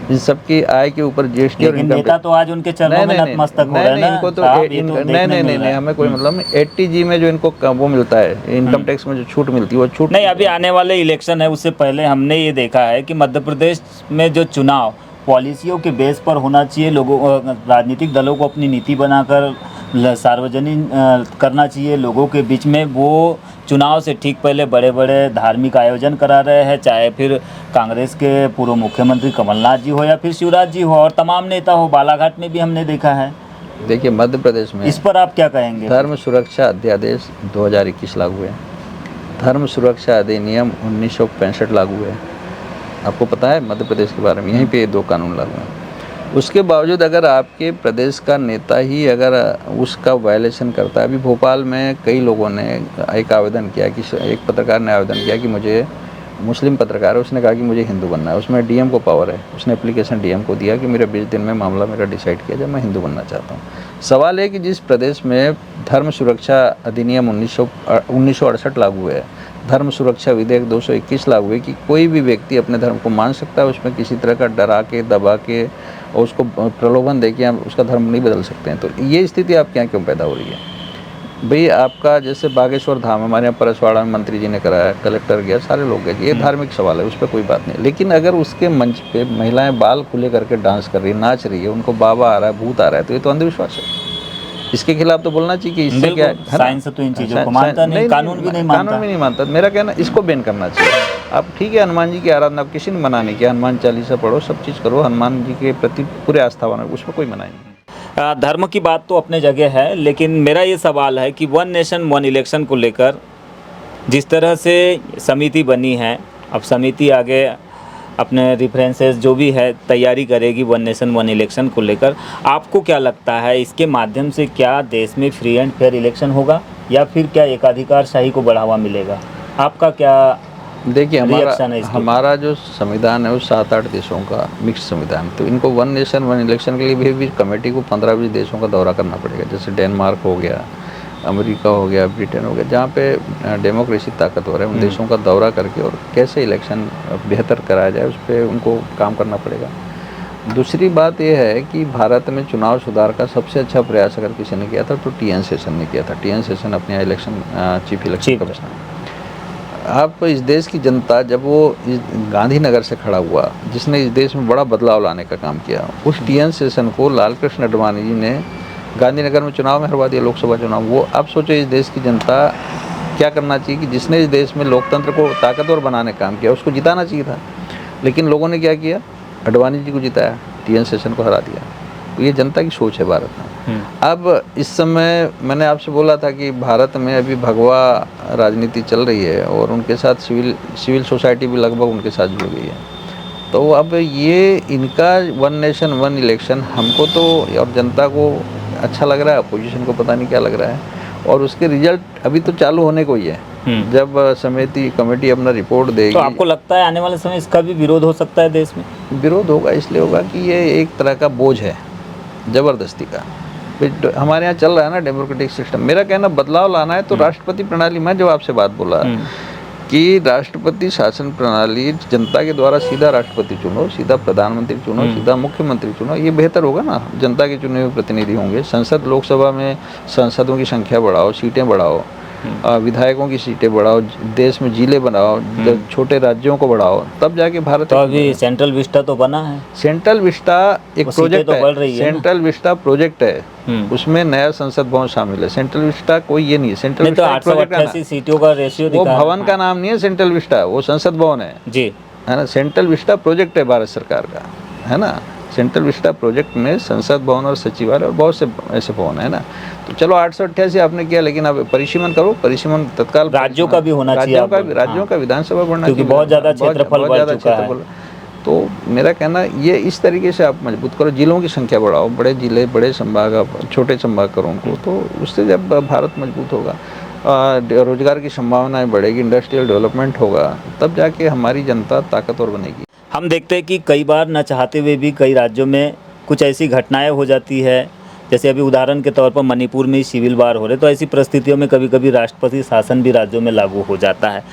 इन सबकी आय के ऊपर GST। और नेता तो आज उनके चरणों में नतमस्तक हो रहे हैं ना। इनको तो नहीं, हमें कोई मतलब 80G में जो इनको वो मिलता है, इनकम टैक्स में जो छूट मिलती है, वो छूट नहीं। अभी आने वाले इलेक्शन है, उससे पहले हमने ये देखा है कि मध्य प्रदेश में जो चुनाव पॉलिसियों के बेस पर होना चाहिए, लोगों, राजनीतिक दलों को अपनी नीति बनाकर सार्वजनिक करना चाहिए लोगों के बीच में। वो चुनाव से ठीक पहले बड़े बड़े धार्मिक आयोजन करा रहे हैं, चाहे फिर कांग्रेस के पूर्व मुख्यमंत्री कमलनाथ जी हो या फिर शिवराज जी हो और तमाम नेता हो। बालाघाट में भी हमने देखा है। देखिए मध्य प्रदेश में, इस पर आप क्या कहेंगे? धर्म सुरक्षा अध्यादेश 2021 लागू है, धर्म सुरक्षा अधिनियम 1965 लागू है, आपको पता है मध्य प्रदेश के बारे में, यहीं पे ये 2 कानून लागू हैं। उसके बावजूद अगर आपके प्रदेश का नेता ही अगर उसका वायलेशन करता है, अभी भोपाल में कई लोगों ने एक आवेदन किया कि एक पत्रकार ने आवेदन किया कि मुझे, मुस्लिम पत्रकार है, उसने कहा कि मुझे हिंदू बनना है। उसमें डीएम को पावर है, उसने एप्लीकेशन डीएम को दिया कि मेरे 20 दिन में मामला मेरा डिसाइड किया जाए, मैं हिंदू बनना चाहता हूँ। सवाल है कि जिस प्रदेश में धर्म सुरक्षा अधिनियम 1968 लागू है, धर्म सुरक्षा विधेयक 221 लागू है कि कोई भी व्यक्ति अपने धर्म को मान सकता है, उसमें किसी तरह का डरा के, दबा के और उसको प्रलोभन दे के आप उसका धर्म नहीं बदल सकते हैं। तो ये स्थिति आपके यहाँ क्यों पैदा हो रही है? भाई आपका जैसे बागेश्वर धाम, हमारे यहाँ परसवाड़ा में मंत्री जी ने कराया, कलेक्टर गया, सारे लोग गए, ये धार्मिक सवाल है, उस पर कोई बात नहीं। लेकिन अगर उसके मंच पे महिलाएं बाल खुले करके डांस कर रही है, नाच रही है, उनको बाबा आ रहा है, भूत आ रहा है, तो ये तो अंधविश्वास है। इसके खिलाफ तो बोलना चाहिए कि इससे क्या है, साइंस तो इन चीज़ों को मानता नहीं, कानून भी नहीं मानता। कानून भी नहीं मानता। मेरा कहना इसको बैन करना चाहिए। आप ठीक है, हनुमान जी की आराधना किसी ने मना नहीं किया, हनुमान चालीसा पढ़ो, सब चीज़ करो, हनुमान जी के प्रति पूरे आस्थावान है, उसमें कोई मना नहीं। धर्म की बात तो अपने जगह है, लेकिन मेरा ये सवाल है कि वन नेशन वन इलेक्शन को लेकर जिस तरह से समिति बनी है, अब समिति आगे अपने रेफरेंसेस जो भी है तैयारी करेगी वन नेशन वन इलेक्शन को लेकर, आपको क्या लगता है इसके माध्यम से क्या देश में फ्री एंड फेयर इलेक्शन होगा या फिर क्या एकाधिकारशाही को बढ़ावा मिलेगा? आपका क्या देखिए, रिएक्शन है? हमारा जो संविधान है वो 7-8 देशों का मिक्स संविधान, तो इनको वन नेशन वन इलेक्शन के लिए भी कमेटी को 15-20 देशों का दौरा करना पड़ेगा। जैसे डेनमार्क हो गया, अमेरिका हो गया, ब्रिटेन हो गया, जहाँ पे डेमोक्रेसी ताकतवर है, उन देशों का दौरा करके और कैसे इलेक्शन बेहतर कराया जाए उस पर उनको काम करना पड़ेगा। दूसरी बात यह है कि भारत में चुनाव सुधार का सबसे अच्छा प्रयास अगर किसी ने किया था तो टी एन शेषन ने किया था। टी एन शेषन अपने यहाँ इलेक्शन चीफ इलेक्शन कमिश्नर। आप इस देश की जनता जब वो इस गांधीनगर से खड़ा हुआ, जिसने इस देश में बड़ा बदलाव लाने का काम किया, उस टी एन शेषन को लाल कृष्ण आडवाणी जी ने गांधीनगर में चुनाव में हरवा दिया, लोकसभा चुनाव। वो अब सोचो इस देश की जनता क्या करना चाहिए कि जिसने इस देश में लोकतंत्र को ताकतवर बनाने का काम किया उसको जिताना चाहिए था, लेकिन लोगों ने क्या किया, आडवाणी जी को जिताया, टी एन शेषन को हरा दिया। तो ये जनता की सोच है भारत में। अब इस समय मैंने आपसे बोला था कि भारत में अभी भगवा राजनीति चल रही है और उनके साथ सिविल सोसाइटी भी लगभग उनके साथ जुड़ गई है। तो अब ये इनका वन नेशन वन इलेक्शन हमको तो और जनता को अच्छा लग रहा है, अपोजिशन को पता नहीं क्या लग रहा है, और उसके रिजल्ट अभी तो चालू होने को ही है। जब समिति कमेटी अपना रिपोर्ट देगी तो आपको लगता है आने वाले समय इसका भी विरोध हो सकता है देश में? विरोध होगा, इसलिए होगा कि ये एक तरह का बोझ है ज़बरदस्ती का। हमारे यहाँ चल रहा है ना डेमोक्रेटिक सिस्टम। मेरा कहना बदलाव लाना है तो राष्ट्रपति प्रणाली, मैं जो आपसे बात बोला कि राष्ट्रपति शासन प्रणाली, जनता के द्वारा सीधा राष्ट्रपति चुनो, सीधा प्रधानमंत्री चुनो, सीधा मुख्यमंत्री चुनो, ये बेहतर होगा ना। जनता के चुने हुए प्रतिनिधि होंगे। संसद, लोकसभा में सांसदों की संख्या बढ़ाओ, सीटें बढ़ाओ, विधायकों की सीटें बढ़ाओ, देश में जिले बनाओ, छोटे राज्यों को बढ़ाओ, तब जाके भारत। तो अभी सेंट्रल विस्टा तो बना है। सेंट्रल विस्टा एक प्रोजेक्ट है, सेंट्रल विस्टा प्रोजेक्ट है, उसमें नया संसद भवन शामिल है। सेंट्रल विस्टा कोई ये नहीं है। सेंट्रल विस्टा 888 सीटों का रेशियो वो भवन का नाम नहीं है सेंट्रल विस्टा, वो संसद भवन है जी, है ना। सेंट्रल विस्टा प्रोजेक्ट है भारत सरकार का, है ना। सेंट्रल विस्टा प्रोजेक्ट में संसद भवन और सचिवालय और बहुत से ऐसे भवन है ना। तो चलो 888 आपने किया, लेकिन अब परिसीमन करो, परिसीमन तत्काल राज्यों का भी होना चाहिए, राज्यों का विधानसभा बढ़ना चाहिए, बहुत ज़्यादा क्षेत्रफल बढ़ चुका है। तो मेरा कहना ये इस तरीके से आप मजबूत करो, जिलों की संख्या बढ़ाओ, बड़े जिले, बड़े संभाग, छोटे संभाग करो उनको, तो उससे जब भारत मजबूत होगा, रोजगार की संभावनाएं बढ़ेगी, इंडस्ट्रियल डेवलपमेंट होगा, तब जाके हमारी जनता ताकतवर बनेगी। हम देखते हैं कि कई बार न चाहते हुए भी कई राज्यों में कुछ ऐसी घटनाएं हो जाती है, जैसे अभी उदाहरण के तौर पर मणिपुर में सिविल वार हो रहे, तो ऐसी परिस्थितियों में कभी कभी राष्ट्रपति शासन भी राज्यों में लागू हो जाता है।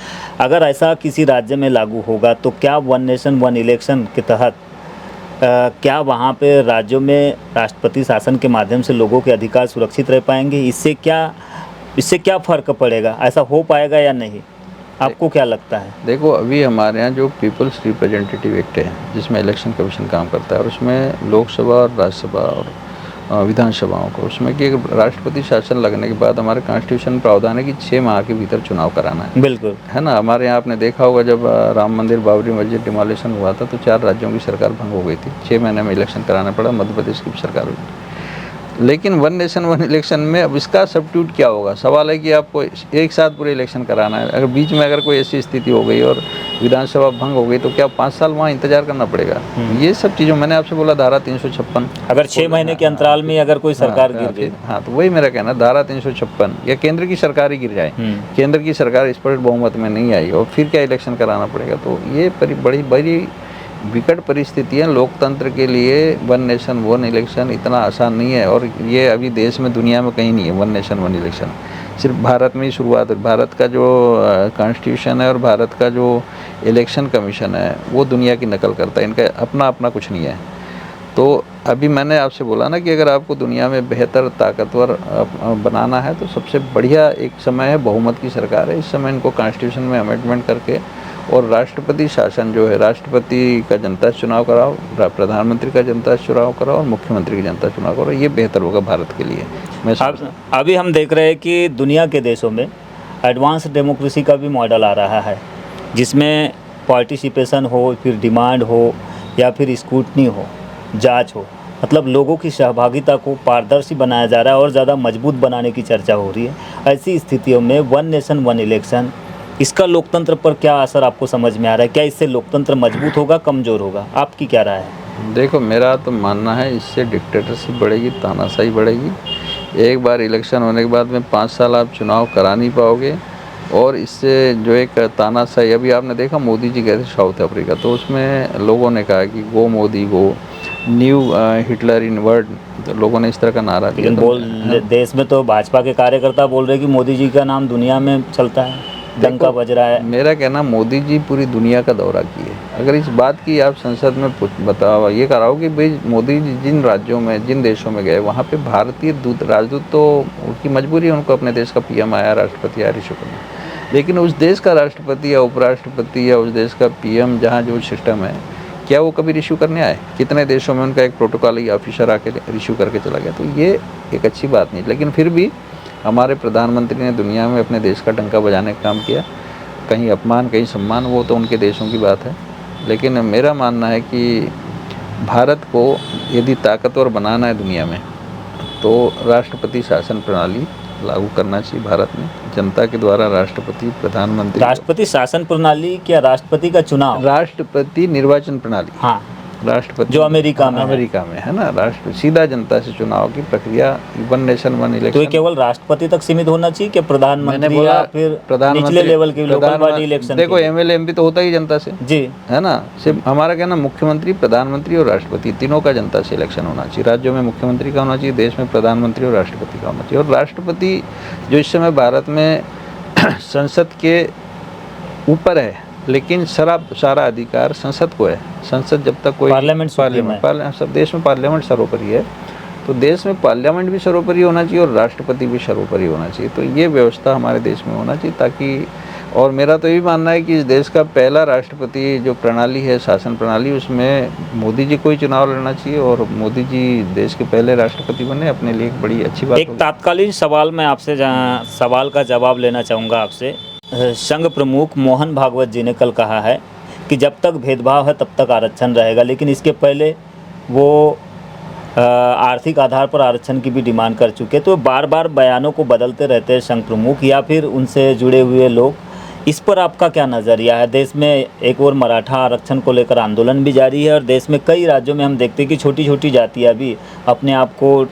अगर ऐसा किसी राज्य में लागू होगा तो क्या वन नेशन वन इलेक्शन के तहत क्या वहाँ पे राज्यों में राष्ट्रपति शासन के माध्यम से लोगों के अधिकार सुरक्षित रह पाएंगे? इससे क्या फ़र्क पड़ेगा? ऐसा हो पाएगा या नहीं? आपको क्या लगता है? देखो, अभी हमारे यहाँ जो पीपल्स रिप्रेजेंटेटिव एक्ट है, जिसमें इलेक्शन कमीशन काम करता है, और उसमें लोकसभा और राज्यसभा और विधानसभाओं को, उसमें कि राष्ट्रपति शासन लगने के बाद हमारे कॉन्स्टिट्यूशन प्रावधान है कि 6 माह के भीतर चुनाव कराना है। बिल्कुल, है ना। हमारे यहाँ आपने देखा होगा जब राम मंदिर, बाबरी मस्जिद डिमोलिशन हुआ था तो 4 राज्यों की सरकार भंग हो गई थी, 6 महीने में इलेक्शन कराना पड़ा, मध्य प्रदेश की सरकार हुई। लेकिन वन नेशन वन इलेक्शन में अब इसका सब्स्टिट्यूट क्या होगा? सवाल है कि आपको एक साथ पूरे इलेक्शन कराना है। अगर बीच में अगर कोई ऐसी स्थिति हो गई और विधानसभा भंग हो गई तो क्या 5 साल वहाँ इंतजार करना पड़ेगा? ये सब चीज़ों, मैंने आपसे बोला धारा 356, अगर 6 महीने के अंतराल में अगर कोई सरकार गिर गई, हाँ तो वही मेरा कहना, धारा 356 या केंद्र की सरकार ही गिर जाए, केंद्र की सरकार स्पष्ट बहुमत में नहीं आई और फिर क्या इलेक्शन कराना पड़ेगा? तो ये बड़ी बड़ी विकट परिस्थितियाँ लोकतंत्र के लिए। वन नेशन वन इलेक्शन इतना आसान नहीं है और ये अभी देश में दुनिया में कहीं नहीं है वन नेशन वन इलेक्शन, सिर्फ भारत में ही शुरुआत है। भारत का जो कॉन्स्टिट्यूशन है और भारत का जो इलेक्शन कमीशन है वो दुनिया की नकल करता है, इनका अपना अपना कुछ नहीं है। तो अभी मैंने आपसे बोला ना कि अगर आपको दुनिया में बेहतर ताकतवर बनाना है तो सबसे बढ़िया एक समय है बहुमत की सरकार है। इस समय इनको कॉन्स्टिट्यूशन में अमेंडमेंट करके और राष्ट्रपति शासन जो है, राष्ट्रपति का जनता से चुनाव कराओ, प्रधानमंत्री का जनता से चुनाव कराओ और मुख्यमंत्री का जनता से चुनाव कराओ, ये बेहतर होगा भारत के लिए। मैं अभी हम देख रहे हैं कि दुनिया के देशों में एडवांस डेमोक्रेसी का भी मॉडल आ रहा है, जिसमें पार्टिसिपेशन हो, फिर डिमांड हो या फिर स्क्रूटनी हो, जांच हो, मतलब लोगों की सहभागिता को पारदर्शी बनाया जा रहा है और ज़्यादा मजबूत बनाने की चर्चा हो रही है। ऐसी स्थितियों में वन नेशन वन इलेक्शन, इसका लोकतंत्र पर क्या असर आपको समझ में आ रहा है? क्या इससे लोकतंत्र मजबूत होगा, कमज़ोर होगा? आपकी क्या राय है? देखो, मेरा तो मानना है इससे डिक्टेटरशिप बढ़ेगी, तानाशाही बढ़ेगी। एक बार इलेक्शन होने के बाद में 5 साल आप चुनाव करा नहीं पाओगे और इससे जो एक तानाशाही, अभी आपने देखा मोदी जी गए थे साउथ अफ्रीका, तो उसमें लोगों ने कहा कि गो मोदी गो, न्यू हिटलर इन वर्ड, तो लोगों ने इस तरह का नारा दिया। लेकिन देश में तो भाजपा के कार्यकर्ता बोल रहे हैं कि मोदी जी का नाम दुनिया में चलता है, डंका बज रहा है। मेरा कहना, मोदी जी पूरी दुनिया का दौरा किए। अगर इस बात की आप संसद में बताओ, ये कराओ कि भाई मोदी जी जिन राज्यों में, जिन देशों में गए, वहाँ पे भारतीय राजदूत, तो उनकी मजबूरी है, उनको अपने देश का पीएम आया, राष्ट्रपति आया रिश्यू करना, लेकिन उस देश का राष्ट्रपति या उपराष्ट्रपति या उस देश का पीएम जहाँ जो सिस्टम है, क्या वो कभी रिश्यू करने आए? कितने देशों में उनका एक प्रोटोकॉल ही ऑफिसर आके रिश्यू करके चला गया। तो ये एक अच्छी बात नहीं, लेकिन फिर भी हमारे प्रधानमंत्री ने दुनिया में अपने देश का डंका बजाने का काम किया। कहीं अपमान कहीं सम्मान, वो तो उनके देशों की बात है, लेकिन मेरा मानना है कि भारत को यदि ताकतवर बनाना है दुनिया में तो राष्ट्रपति शासन प्रणाली लागू करना चाहिए भारत में। जनता के द्वारा राष्ट्रपति, प्रधानमंत्री, राष्ट्रपति शासन प्रणाली क्या राष्ट्रपति का चुनाव? राष्ट्रपति निर्वाचन प्रणाली, हाँ, राष्ट्रपति जो अमेरिका में है ना, राष्ट्र सीधा जनता से चुनाव की प्रक्रिया, वन नेशन वन इलेक्शन। तो ये केवल राष्ट्रपति तक सीमित होना चाहिए कि प्रधानमंत्री या फिर निचले लेवल के लोकल बॉडी इलेक्शन? देखो, एमएलए एमपी तो होता ही जनता से जी, है ना। सिर्फ हमारा कहना, मुख्यमंत्री, प्रधानमंत्री और राष्ट्रपति तीनों का जनता से इलेक्शन होना चाहिए। राज्यों में मुख्यमंत्री का होना चाहिए, देश में प्रधानमंत्री और राष्ट्रपति का होना चाहिए। और राष्ट्रपति जो इस समय भारत में संसद के ऊपर है, लेकिन सारा अधिकार संसद को है। संसद जब तक कोई पार्लियामेंट सब देश में पार्लियामेंट सर्वोपरि है, तो देश में पार्लियामेंट भी सर्वोपरि होना चाहिए और राष्ट्रपति भी सर्वोपरि होना चाहिए। तो ये व्यवस्था हमारे देश में होना चाहिए ताकि, और मेरा तो ये भी मानना है कि इस देश का पहला राष्ट्रपति जो प्रणाली है, शासन प्रणाली, उसमें मोदी जी को ही चुनाव लड़ना चाहिए और मोदी जी देश के पहले राष्ट्रपति बने, अपने लिए एक बड़ी अच्छी बात। एक तात्कालीन सवाल मैं आपसे सवाल का जवाब लेना चाहूँगा आपसे। संघ प्रमुख मोहन भागवत जी ने कल कहा है कि जब तक भेदभाव है तब तक आरक्षण रहेगा, लेकिन इसके पहले वो आर्थिक आधार पर आरक्षण की भी डिमांड कर चुके। तो बार बार बयानों को बदलते रहते हैं संघ प्रमुख या फिर उनसे जुड़े हुए लोग। इस पर आपका क्या नज़रिया है? देश में एक और मराठा आरक्षण को लेकर आंदोलन भी जारी है और देश में कई राज्यों में हम देखते हैं कि छोटी छोटी जातियाँ भी अपने आप को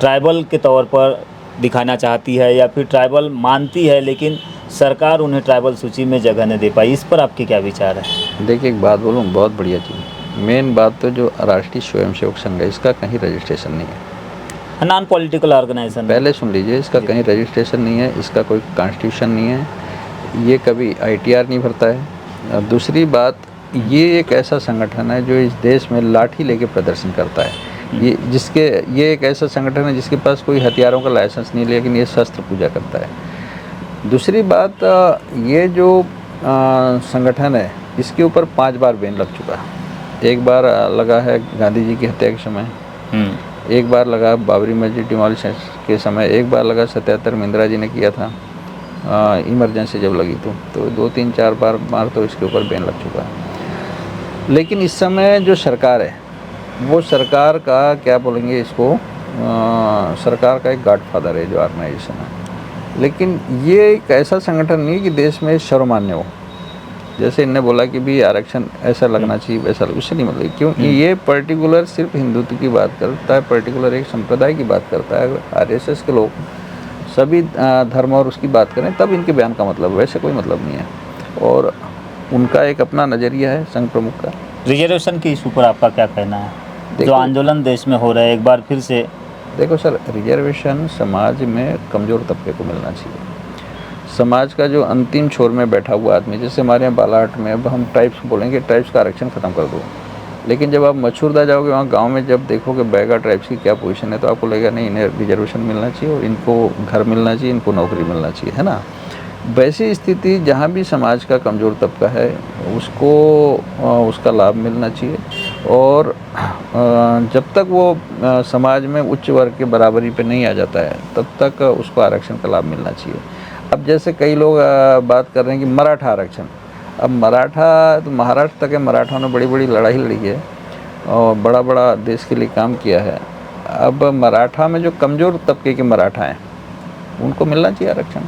ट्राइबल के तौर पर दिखाना चाहती है या फिर ट्राइबल मानती है, लेकिन सरकार उन्हें ट्राइबल सूची में जगह नहीं दे पाई। इस पर आपके क्या विचार है? देखिए, एक बात बोलूँ, बहुत बढ़िया चीज़। मेन बात तो जो राष्ट्रीय स्वयंसेवक संघ है, इसका कहीं रजिस्ट्रेशन नहीं है। नॉन पॉलिटिकल ऑर्गेनाइजेशन, पहले सुन लीजिए, इसका कहीं रजिस्ट्रेशन नहीं है, इसका कोई कॉन्स्टिट्यूशन नहीं है, ये कभी ITR नहीं भरता है। दूसरी बात, ये एक ऐसा संगठन है जो इस देश में लाठी लेके प्रदर्शन करता है। ये एक ऐसा संगठन है जिसके पास कोई हथियारों का लाइसेंस नहीं, लेकिन ये शस्त्र पूजा करता है। दूसरी बात, ये जो संगठन है, इसके ऊपर 5 बार बैन लग चुका है। एक बार लगा है गांधी जी की हत्या के समय, एक बार लगा बाबरी मस्जिद डिमोलिशन के समय, एक बार लगा 77 में इंदिरा जी ने किया था इमरजेंसी जब लगी, तो 2 3 4 बार तो इसके ऊपर बैन लग चुका है। लेकिन इस समय जो सरकार है, वो सरकार का क्या बोलेंगे इसको, सरकार का एक गॉडफादर है जो ऑर्गेनाइजेशन है, लेकिन ये एक ऐसा संगठन नहीं कि देश में सर्वमान्य हो। जैसे इनने बोला कि भी आरक्षण ऐसा लगना चाहिए वैसा, उससे नहीं मतलब, क्योंकि ये पर्टिकुलर सिर्फ हिंदुत्व की बात करता है, पर्टिकुलर एक संप्रदाय की बात करता है। अगर आरएसएस के लोग सभी धर्म और उसकी बात करें तब इनके बयान का मतलब, वैसे कोई मतलब नहीं है। और उनका एक अपना नज़रिया है संघ प्रमुख का। रिजर्वेशन के इशू पर आपका क्या कहना है, जो देखो- आंदोलन देश में हो रहा है एक बार फिर से? देखो सर, रिजर्वेशन समाज में कमज़ोर तबके को मिलना चाहिए। समाज का जो अंतिम छोर में बैठा हुआ आदमी, जैसे हमारे यहाँ बालाहाट में, अब हम ट्राइब्स बोलेंगे, ट्राइब्स का आरक्षण ख़त्म कर दो, लेकिन जब आप मछुरदा जाओगे वहाँ गांव में, जब देखोगे बैगा ट्राइब्स की क्या पोजीशन है, तो आपको लगेगा नहीं, इन्हें रिजर्वेशन मिलना चाहिए और इनको घर मिलना चाहिए, इनको नौकरी मिलना चाहिए, है ना। वैसी स्थिति जहाँ भी समाज का कमज़ोर तबका है उसको उसका लाभ मिलना चाहिए। और जब तक वो समाज में उच्च वर्ग के बराबरी पे नहीं आ जाता है तब तक उसको आरक्षण का लाभ मिलना चाहिए। अब जैसे कई लोग बात कर रहे हैं कि मराठा आरक्षण, अब मराठा तो महाराष्ट्र तक है, मराठा ने बड़ी बड़ी लड़ाई लड़ी है और बड़ा बड़ा देश के लिए काम किया है। अब मराठा में जो कमज़ोर तबके के मराठा हैं उनको मिलना चाहिए आरक्षण,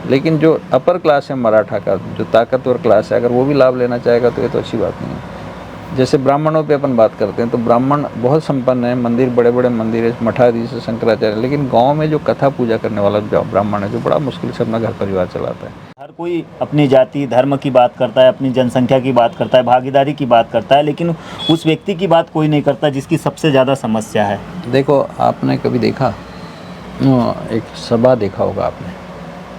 लेकिन जो अपर क्लास है मराठा का, जो ताकतवर क्लास है, अगर वो भी लाभ लेना चाहेगा तो ये तो अच्छी बात नहीं है। जैसे ब्राह्मणों पे अपन बात करते हैं तो ब्राह्मण बहुत संपन्न है, मंदिर बड़े बड़े मंदिर है, मठाधीश से शंकराचार्य, लेकिन गांव में जो कथा पूजा करने वाला जो ब्राह्मण है, जो बड़ा मुश्किल से अपना घर परिवार चलाता है। हर कोई अपनी जाति धर्म की बात करता है, अपनी जनसंख्या की बात करता है, भागीदारी की बात करता है, लेकिन उस व्यक्ति की बात कोई नहीं करता जिसकी सबसे ज़्यादा समस्या है। देखो, आपने कभी देखा एक सभा देखा होगा आपने,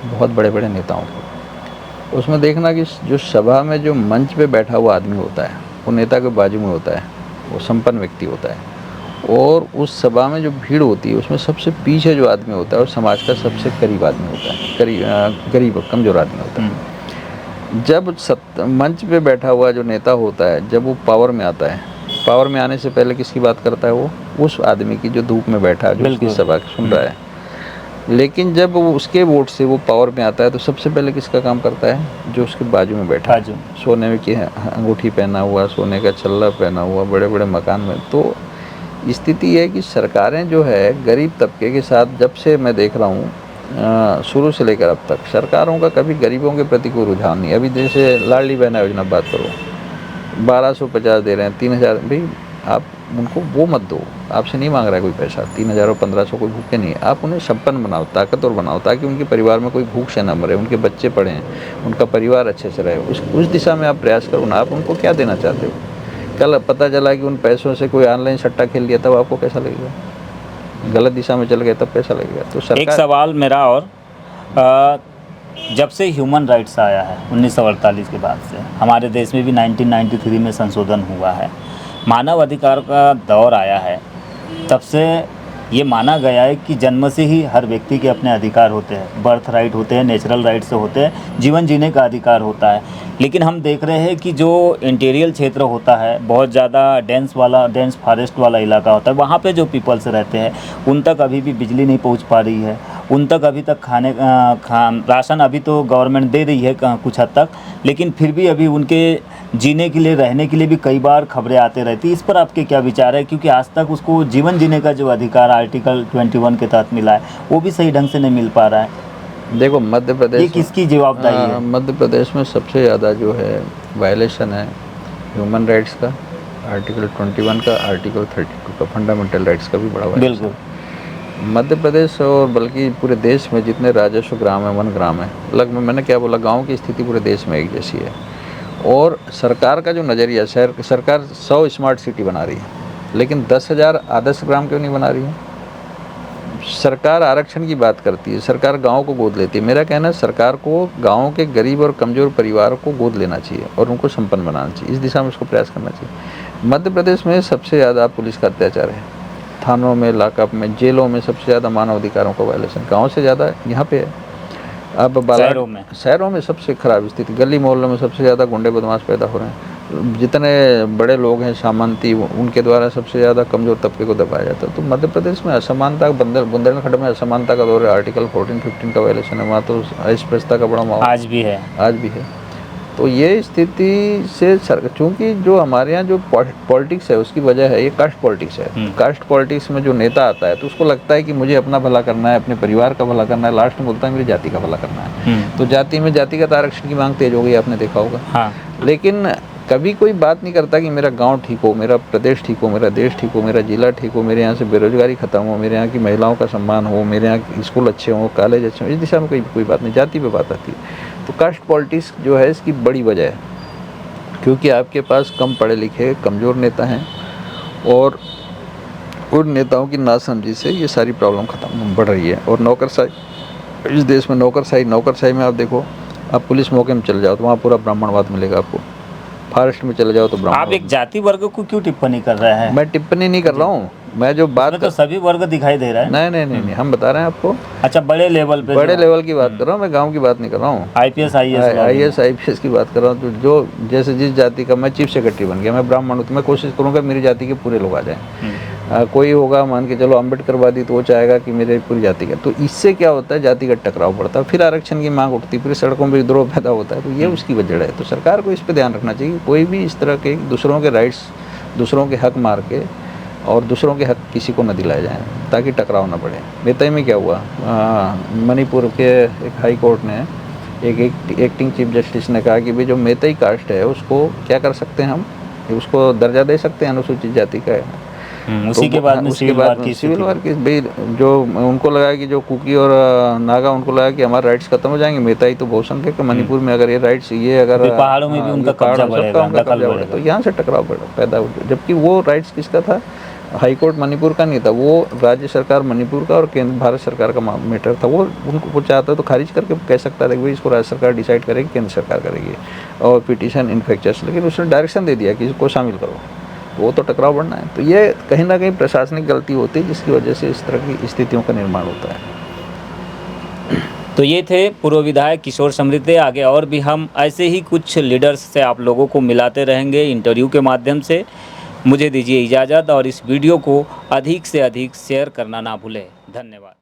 बहुत बड़े बड़े नेताओं को, उसमें देखना कि जो सभा में जो मंच पे बैठा हुआ आदमी होता है वो नेता के बाजू में होता है, वो संपन्न व्यक्ति होता है। और उस सभा में जो भीड़ होती है उसमें सबसे पीछे जो आदमी होता है और समाज का सबसे करीब आदमी होता है, गरीब कमज़ोर आदमी होता है। जब मंच पे बैठा हुआ जो नेता होता है, जब वो पावर में आता है, पावर में आने से पहले किसकी बात करता है? वो उस आदमी की जो धूप में बैठा है, जो उसकी सभा सुन रहा है। लेकिन जब वो उसके वोट से वो पावर में आता है तो सबसे पहले किसका काम करता है? जो उसके बाजू में बैठा है, सोने में की अंगूठी पहना हुआ, सोने का छल्ला पहना हुआ, बड़े बड़े मकान में। तो स्थिति है कि सरकारें जो है गरीब तबके के साथ, जब से मैं देख रहा हूँ शुरू से लेकर अब तक, सरकारों का कभी गरीबों के प्रति कोई रुझान नहीं। अभी जैसे लाडली बहन योजना बात करो, 1250 दे रहे हैं, 3000, भाई आप उनको वो मत दो, आपसे नहीं मांग रहा है कोई पैसा, 3000 और 1500 कोई भूखे नहीं है। आप उन्हें संपन्न बनाओ, ताकतवर बनाओ, ताकि उनके परिवार में कोई भूख से न मरे, उनके बच्चे पढ़ें, उनका परिवार अच्छे से रहे। उस दिशा में आप प्रयास करो ना। आप उनको क्या देना चाहते हो? कल पता चला कि उन पैसों से कोई ऑनलाइन सट्टा खेल लिया, तब आपको कैसा लगेगा? गलत दिशा में चल गए तब कैसा लगेगा? तो सरकार... एक सवाल मेरा और, जब से ह्यूमन राइट्स आया है 1948 के बाद से, हमारे देश में भी 1993 में संशोधन हुआ है, मानव अधिकार का दौर आया है, तब से ये माना गया है कि जन्म से ही हर व्यक्ति के अपने अधिकार होते हैं, बर्थ राइट होते हैं, नेचुरल राइट से होते हैं, जीवन जीने का अधिकार होता है। लेकिन हम देख रहे हैं कि जो इंटीरियर क्षेत्र होता है, बहुत ज़्यादा डेंस फॉरेस्ट वाला इलाका होता है, वहाँ पे जो पीपल्स रहते हैं उन तक अभी भी बिजली नहीं पहुँच पा रही है, उन तक अभी तक राशन अभी तो गवर्नमेंट दे रही है कुछ हद तक, लेकिन फिर भी अभी उनके जीने के लिए, रहने के लिए भी कई बार खबरें आते रहती। इस पर आपके क्या विचार है? क्योंकि आज तक उसको जीवन जीने का जो अधिकार आर्टिकल 21 के तहत मिला है वो भी सही ढंग से नहीं मिल पा रहा है। देखो, मध्य प्रदेश, ये किसकी जवाबदारी है? मध्य प्रदेश में सबसे ज़्यादा जो है वायलेशन है ह्यूमन राइट्स का, आर्टिकल 21 का, आर्टिकल 32 का, फंडामेंटल राइट्स का भी बड़ा वायलेशन। बिल्कुल। मध्य प्रदेश और बल्कि पूरे देश में जितने राजस्व ग्राम है, वन ग्राम है, लगभग मैंने क्या बोला, गाँव की स्थिति पूरे देश में एक जैसी है। और सरकार का जो नज़रिया, सरकार 100 स्मार्ट सिटी बना रही है, लेकिन 10,000 आदर्श ग्राम क्यों नहीं बना रही है? सरकार आरक्षण की बात करती है, सरकार गाँव को गोद लेती है। मेरा कहना है सरकार को गाँव के गरीब और कमज़ोर परिवार को गोद लेना चाहिए और उनको संपन्न बनाना चाहिए, इस दिशा में उसको प्रयास करना चाहिए। मध्य प्रदेश में सबसे ज़्यादा पुलिस का अत्याचार है, थानों में, लॉकअप में, जेलों में सबसे ज़्यादा मानव अधिकारों का वायलेशन गाँव से ज़्यादा यहाँ पे है। अब शहरों में सबसे खराब स्थिति, गली मोहल्लों में सबसे ज़्यादा गुंडे बदमाश पैदा हो रहे हैं। जितने बड़े लोग हैं सामंती, उनके द्वारा सबसे ज़्यादा कमज़ोर तबके को दबाया जाता है। तो मध्य प्रदेश में असमानता, बुंदेलखंड में असमानता का दौर है, आर्टिकल 14-15 का वायलेशन है, वहाँ तो अस्पृश्यता का बड़ा माहौल आज भी है। आज भी है। तो ये स्थिति से चूँकि जो हमारे यहाँ जो पॉलिटिक्स है उसकी वजह है, ये कास्ट पॉलिटिक्स है। कास्ट पॉलिटिक्स में जो नेता आता है तो उसको लगता है कि मुझे अपना भला करना है, अपने परिवार का भला करना है, लास्ट में बोलता है मेरी जाति का भला करना है। तो जाति में जातिगत आरक्षण की मांग तेज हो गई, आपने देखा होगा। हाँ। लेकिन कभी कोई बात नहीं करता कि मेरा गांव ठीक हो, मेरा प्रदेश ठीक हो, मेरा देश ठीक हो, मेरा जिला ठीक हो, मेरे यहाँ से बेरोजगारी खत्म हो, मेरे यहाँ की महिलाओं का सम्मान हो, मेरे यहाँ स्कूल अच्छे हों, कॉलेज अच्छे हों। इस दिशा में कोई बात नहीं, जाति पे बात आती है। तो कास्ट पॉलिटिक्स जो है इसकी बड़ी वजह है, क्योंकि आपके पास कम पढ़े लिखे कमज़ोर नेता हैं और उन नेताओं की नासमझी से ये सारी प्रॉब्लम खत्म बढ़ रही है। और नौकरशाही, इस देश में नौकरशाही में आप देखो, आप पुलिस मौके में चले जाओ तो वहाँ पूरा ब्राह्मणवाद मिलेगा आपको, फॉरेस्ट में चले जाओ तो ब्राह्मण। आप एक जाति वर्ग को क्यों टिप्पणी कर रहे हैं? मैं टिप्पणी नहीं कर रहा हूँ, मैं जो बात तो सभी वर्ग दिखाई दे रहा है। नहीं, हम बता रहे हैं आपको। अच्छा, बड़े लेवल पे, बड़े लेवल की बात कर रहा हूँ मैं, गांव की बात नहीं कर रहा हूँ। IPS IPS की बात कर रहा हूँ। तो जो जैसे जिस जाति का, मैं चीफ सेक्रेटरी बन गया, मैं ब्राह्मण हूँ, तो मैं कोशिश करूँगा मेरी जाति के पूरे लोग आ जाएँ। कोई होगा मान के चलो अम्बेडकरवादी, तो वो चाहेगा कि मेरे पूरी जाति का। तो इससे क्या होता है, जातिगत टकराव बढ़ता है, फिर आरक्षण की मांग उठती, फिर सड़कों में विद्रोह पैदा होता है। तो ये उसकी वजह है। तो सरकार को इस पर ध्यान रखना चाहिए, कोई भी इस तरह के दूसरों के राइट्स, दूसरों के हक मार के और दूसरों के हक किसी को न दिलाए जाएं, ताकि टकराव न बढ़े। मेतई में क्या हुआ, मणिपुर के एक हाई कोर्ट ने, एक एक्टिंग चीफ जस्टिस ने कहा कि भाई जो मेतई कास्ट है उसको क्या कर सकते हैं हम, उसको दर्जा दे सकते हैं, अनुसूचित जाति का है। उसी के बाद में सिविल वार की भाई जो उनको लगा कि जो कुकी और नागा, उनको लगा कि हमारे राइट्स खत्म हो जाएंगे। मेताई तो बहुत संख्यक है मणिपुर में, अगर ये राइट्स, ये अगर पहाड़ों में भी उनका कब्जा बढ़ेगा, तो यहाँ से टकराव पैदा हो, जबकि वो राइट्स किसका था, हाई कोर्ट मणिपुर का नहीं था, वो राज्य सरकार मणिपुर का और केंद्र भारत सरकार का मैटर था। वो उनको चाहता तो खारिज करके कह सकता था कि भाई इसको राज्य सरकार डिसाइड करेगी, केंद्र सरकार करेगी, और पिटीशन इन्फेक्चर्स, लेकिन उसने डायरेक्शन दे दिया कि इसको शामिल करो, वो तो टकराव बढ़ना है। तो ये कहीं ना कहीं प्रशासनिक गलती होती है, जिसकी वजह से इस तरह की स्थितियों का निर्माण होता है। तो ये थे पूर्व विधायक किशोर समृद्धि। आगे और भी हम ऐसे ही कुछ लीडर्स से आप लोगों को मिलाते रहेंगे इंटरव्यू के माध्यम से। मुझे दीजिए इजाज़त और इस वीडियो को अधिक से अधिक शेयर करना ना भूलें। धन्यवाद।